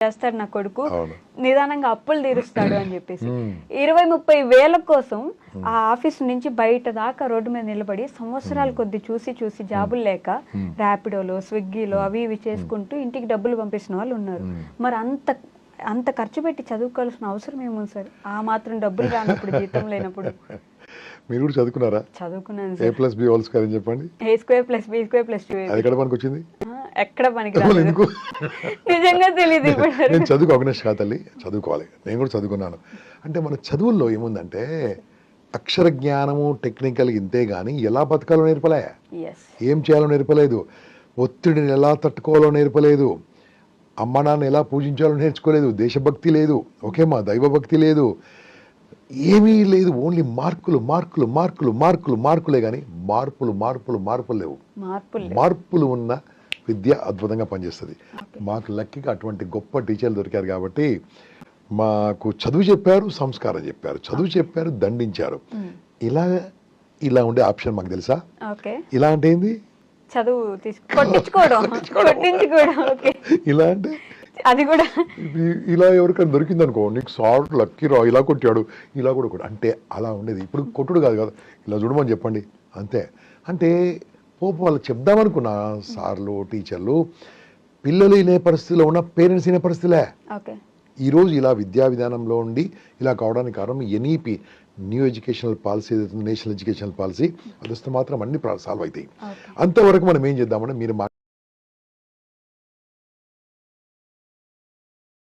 చేస్తాడు నా కొడుకు, అవును. నిదానంగా అప్పులు తీరుస్తాడు అని చెప్పేసి 20-30 వేల కోసం ఆ ఆఫీస్ నుంచి బయట దాకా రోడ్డు మీద నిలబడి సంవత్సరాల కొద్ది చూసి జాబులు లేక ర్యాపిడోలో, స్విగ్గీలో అవి ఇవి చేసుకుంటూ ఇంటికి డబ్బులు పంపిస్తున్న వాళ్ళు ఉన్నారు. మరి అంత ఖర్చు పెట్టి చదువుకోవాల్సిన అవసరం ఏముంది సార్? ఆ మాత్రం డబ్బులు రానప్పుడు, జీతం లేనప్పుడు. మీరు కూడా చదువుకున్నారా? చదువుకున్నాను A + B హోల్ స్క్వేర్ అని చెప్పండి. A² + B² + 2AB. అది ఎక్కడ పనికి వచ్చింది? ఎక్కడ పనికి రాలేదు. ఎందుకు? నిజంగా తెలియదు. నేను చదువుకో అగ్నేష్ కా తల్లి, చదువుకోవాలి. నేను కూడా చదువుకున్నాను. అంటే మన చదువుల్లో ఏముందంటే అక్షర జ్ఞానము టెక్నికల్ ఇంతే కానీ ఎలా బతకాలో నేర్పలే, ఏం చేయాలో నేర్పలేదు, ఒత్తిడిని ఎలా తట్టుకోవాలో నేర్పలేదు, అమ్మ నాన్న ఎలా పూజించాలో నేర్చుకోలేదు, దేశభక్తి లేదు, ఓకేమా దైవభక్తి లేదు, ఏమీ లేదు. ఓన్లీ మార్కులు మార్కులు మార్కులు మార్కులు మార్కులే కానీ మార్పులు లేవు. మార్పులు ఉన్న విద్య అద్భుతంగా పనిచేస్తుంది. మాకు లక్కీగా అటువంటి గొప్ప టీచర్లు దొరికారు కాబట్టి మాకు చదువు చెప్పారు, సంస్కారం చెప్పారు, చదువు చెప్పారు, దండించారు. ఇలా ఉండే ఆప్షన్ మాకు తెలుసా? ఇలా అంటే ఏంది? చదువు కొట్టించుకోవడం. ఇలా అంటే అది కూడా ఇలా ఎవరికైనా దొరికింది అనుకో, నీకు సార్ లక్కీ రా ఇలా కొట్టాడు, ఇలా కూడా కొట్టాడు అంటే అలా ఉండేది. ఇప్పుడు కొట్టుడు కాదు కదా, ఇలా చూడమని చెప్పండి అంతే. అంటే పోపు వాళ్ళకి చెప్దామనుకున్నా సార్లు టీచర్లు, పిల్లలు వినే పరిస్థితిలో ఉన్న పేరెంట్స్ వినే పరిస్థితిలే. ఈరోజు ఇలా విద్యా విధానంలో ఉండి ఇలా కావడానికి కారణం NEP, new educational policy, national educational policy అది వస్తే మాత్రం అన్ని సాల్వ్ అవుతాయి. అంతవరకు మనం ఏం చేద్దామంటే మీరు మా